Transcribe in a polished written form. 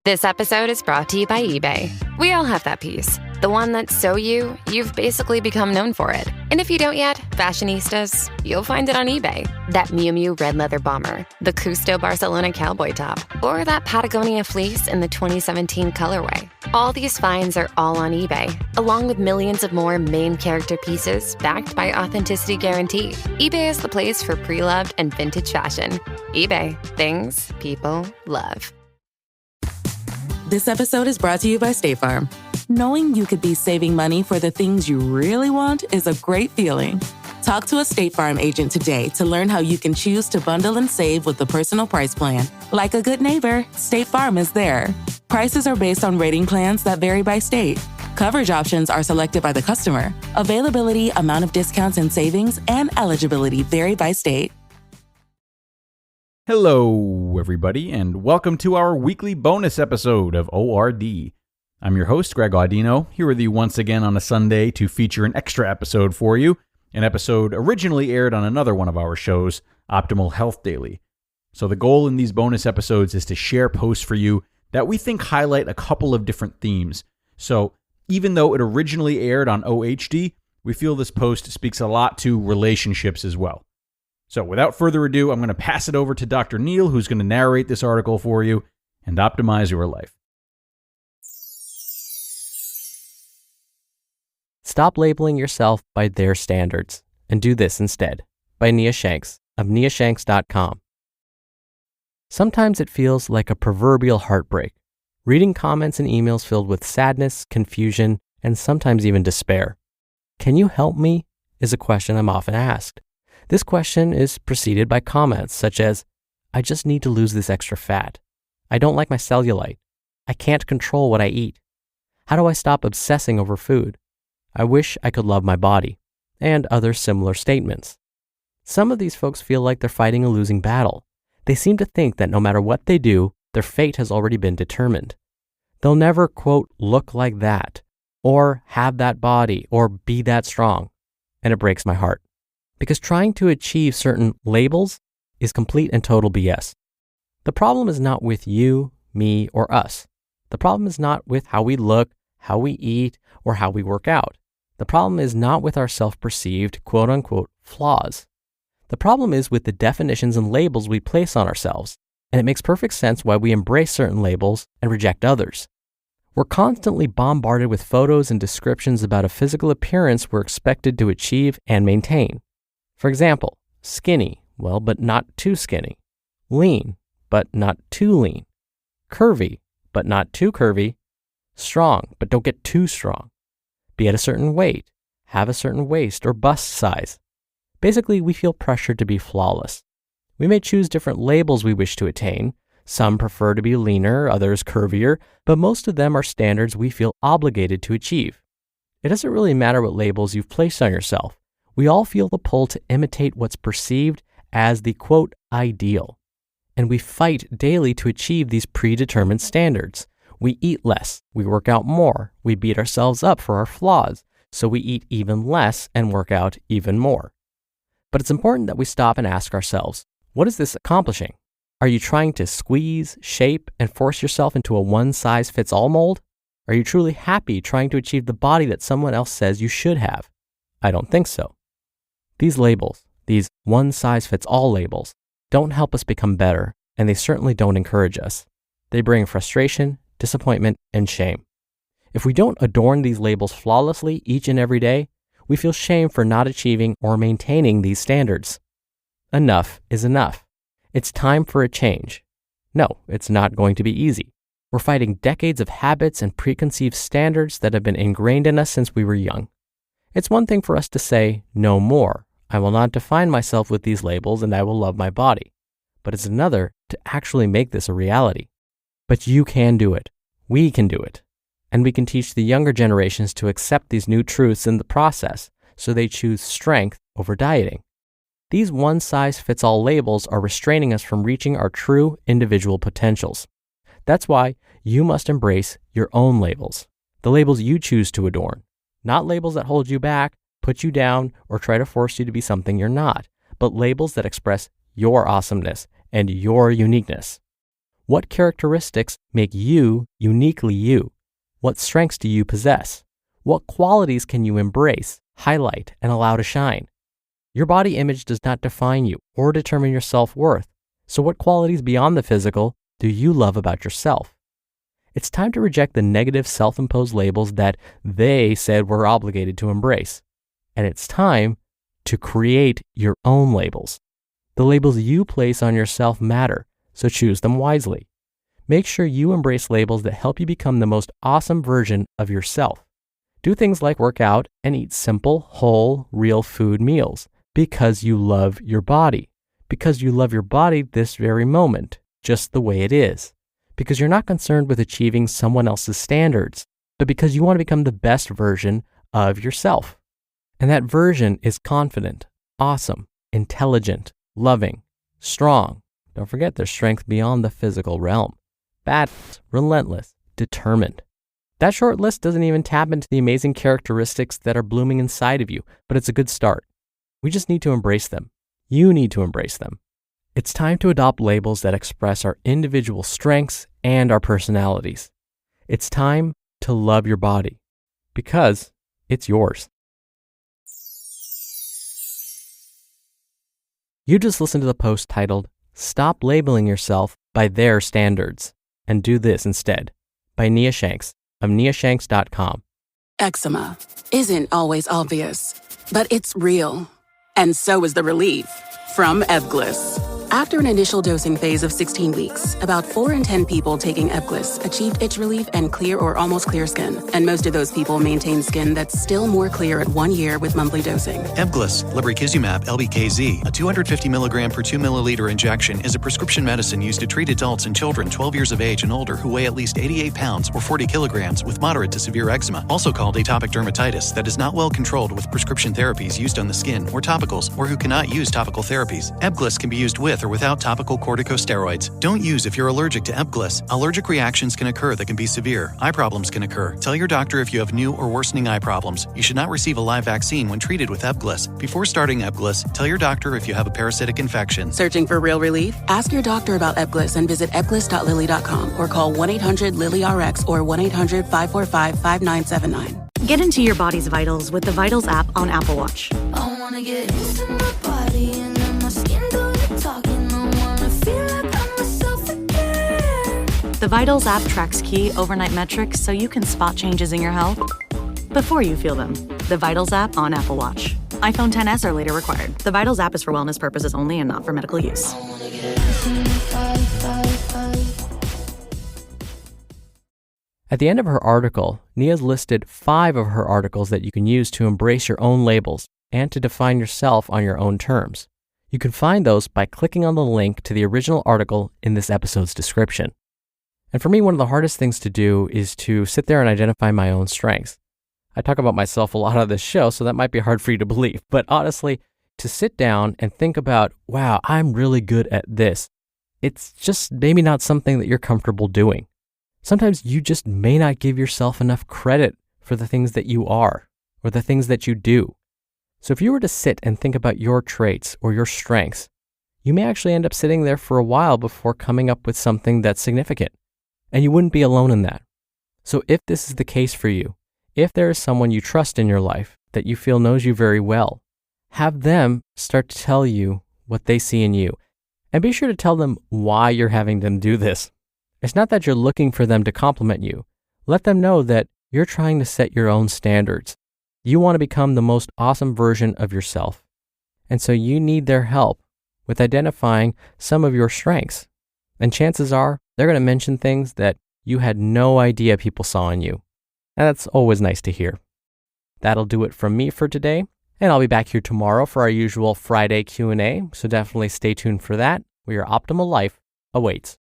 This episode is brought to you by eBay. We all have that piece. The one that's so you've basically become known for it. And if you don't yet, fashionistas, you'll find it on eBay. That Miu Miu red leather bomber, the Custo Barcelona cowboy top, or that Patagonia fleece in the 2017 colorway. All these finds are all on eBay, along with millions of more main character pieces backed by authenticity guarantee. eBay is the place for pre-loved and vintage fashion. eBay, things people love. This episode is brought to you by State Farm. Knowing you could be saving money for the things you really want is a great feeling. Talk to a State Farm agent today to learn how you can choose to bundle and save with the Personal Price Plan. Like a good neighbor, State Farm is there. Prices are based on rating plans that vary by state. Coverage options are selected by the customer. Availability, amount of discounts and savings, and eligibility vary by state. Hello, everybody, and welcome to our weekly bonus episode of ORD. I'm your host, Greg Audino, here with you once again on a Sunday to feature an extra episode for you, an episode originally aired on another one of our shows, Optimal Health Daily. So the goal in these bonus episodes is to share posts for you that we think highlight a couple of different themes. So even though it originally aired on OHD, we feel this post speaks a lot to relationships as well. So without further ado, I'm going to pass it over to Dr. Neil, who's going to narrate this article for you and optimize your life. Stop labeling yourself by their standards and do this instead, by Nia Shanks of niashanks.com. Sometimes it feels like a proverbial heartbreak, reading comments and emails filled with sadness, confusion, and sometimes even despair. Can you help me? Is a question I'm often asked. This question is preceded by comments such as, I just need to lose this extra fat. I don't like my cellulite. I can't control what I eat. How do I stop obsessing over food? I wish I could love my body, and other similar statements. Some of these folks feel like they're fighting a losing battle. They seem to think that no matter what they do, their fate has already been determined. They'll never, quote, look like that, or have that body, or be that strong. And it breaks my heart. Because trying to achieve certain labels is complete and total BS. The problem is not with you, me, or us. The problem is not with how we look, how we eat, or how we work out. The problem is not with our self-perceived, quote-unquote, flaws. The problem is with the definitions and labels we place on ourselves, and it makes perfect sense why we embrace certain labels and reject others. We're constantly bombarded with photos and descriptions about a physical appearance we're expected to achieve and maintain. For example, skinny, well, but not too skinny. Lean, but not too lean. Curvy, but not too curvy. Strong, but don't get too strong. Be at a certain weight, have a certain waist or bust size. Basically, we feel pressured to be flawless. We may choose different labels we wish to attain. Some prefer to be leaner, others curvier, but most of them are standards we feel obligated to achieve. It doesn't really matter what labels you've placed on yourself. We all feel the pull to imitate what's perceived as the, quote, ideal. And we fight daily to achieve these predetermined standards. We eat less, we work out more, we beat ourselves up for our flaws, so we eat even less and work out even more. But it's important that we stop and ask ourselves, what is this accomplishing? Are you trying to squeeze, shape, and force yourself into a one-size-fits-all mold? Are you truly happy trying to achieve the body that someone else says you should have? I don't think so. These labels, these one-size-fits-all labels, don't help us become better, and they certainly don't encourage us. They bring frustration, disappointment, and shame. If we don't adorn these labels flawlessly each and every day, we feel shame for not achieving or maintaining these standards. Enough is enough. It's time for a change. No, it's not going to be easy. We're fighting decades of habits and preconceived standards that have been ingrained in us since we were young. It's one thing for us to say, no more. I will not define myself with these labels and I will love my body. But it's another to actually make this a reality. But you can do it. We can do it. And we can teach the younger generations to accept these new truths in the process so they choose strength over dieting. These one-size-fits-all labels are restraining us from reaching our true individual potentials. That's why you must embrace your own labels, the labels you choose to adorn, not labels that hold you back, put you down, or try to force you to be something you're not, but labels that express your awesomeness and your uniqueness. What characteristics make you uniquely you? What strengths do you possess? What qualities can you embrace, highlight, and allow to shine? Your body image does not define you or determine your self-worth. So what qualities beyond the physical do you love about yourself? It's time to reject the negative self-imposed labels that they said we're obligated to embrace. And it's time to create your own labels. The labels you place on yourself matter, so choose them wisely. Make sure you embrace labels that help you become the most awesome version of yourself. Do things like work out and eat simple, whole, real food meals because you love your body. Because you love your body this very moment, just the way it is. Because you're not concerned with achieving someone else's standards, but because you want to become the best version of yourself. And that version is confident, awesome, intelligent, loving, strong. Don't forget there's strength beyond the physical realm. Badass, relentless, determined. That short list doesn't even tap into the amazing characteristics that are blooming inside of you, but it's a good start. We just need to embrace them. You need to embrace them. It's time to adopt labels that express our individual strengths and our personalities. It's time to love your body because it's yours. You just listened to the post titled, "Stop Labeling Yourself by Their Standards and Do This Instead" by Nia Shanks of niashanks.com. Eczema isn't always obvious, but it's real. And so is the relief from Ebglyss. After an initial dosing phase of 16 weeks, about 4 in 10 people taking Ebglyss achieved itch relief and clear or almost clear skin. And most of those people maintain skin that's still more clear at 1 year with monthly dosing. Ebglyss, lebrikizumab LBKZ, a 250 milligram per 2 milliliter injection, is a prescription medicine used to treat adults and children 12 years of age and older who weigh at least 88 pounds or 40 kilograms with moderate to severe eczema, also called atopic dermatitis, that is not well controlled with prescription therapies used on the skin or topicals, or who cannot use topical therapies. Ebglyss can be used with or without topical corticosteroids. Don't use if you're allergic to Ebglyss. Allergic reactions can occur that can be severe. Eye problems can occur. Tell your doctor if you have new or worsening eye problems. You should not receive a live vaccine when treated with Ebglyss. Before starting Ebglyss, tell your doctor if you have a parasitic infection. Searching for real relief? Ask your doctor about Ebglyss and visit ebglyss.lilly.com or call 1-800-LILY-RX or 1-800-545-5979. Get into your body's vitals with the Vitals app on Apple Watch. I wanna get into my body and let my skin do the talking. I wanna feel like I'm myself again. The Vitals app tracks key overnight metrics so you can spot changes in your health before you feel them. The Vitals app on Apple Watch. iPhone XS or later required. The Vitals app is for wellness purposes only and not for medical use. At the end of her article, Nia's listed 5 of her articles that you can use to embrace your own labels and to define yourself on your own terms. You can find those by clicking on the link to the original article in this episode's description. And for me, one of the hardest things to do is to sit there and identify my own strengths. I talk about myself a lot on this show, so that might be hard for you to believe. But honestly, to sit down and think about, wow, I'm really good at this, it's just maybe not something that you're comfortable doing. Sometimes you just may not give yourself enough credit for the things that you are or the things that you do. So if you were to sit and think about your traits or your strengths, you may actually end up sitting there for a while before coming up with something that's significant. And you wouldn't be alone in that. So if this is the case for you, if there is someone you trust in your life that you feel knows you very well, have them start to tell you what they see in you. And be sure to tell them why you're having them do this. It's not that you're looking for them to compliment you. Let them know that you're trying to set your own standards. You want to become the most awesome version of yourself. And so you need their help with identifying some of your strengths. And chances are they're going to mention things that you had no idea people saw in you. And that's always nice to hear. That'll do it from me for today. And I'll be back here tomorrow for our usual Friday Q&A. So definitely stay tuned for that, where your optimal life awaits.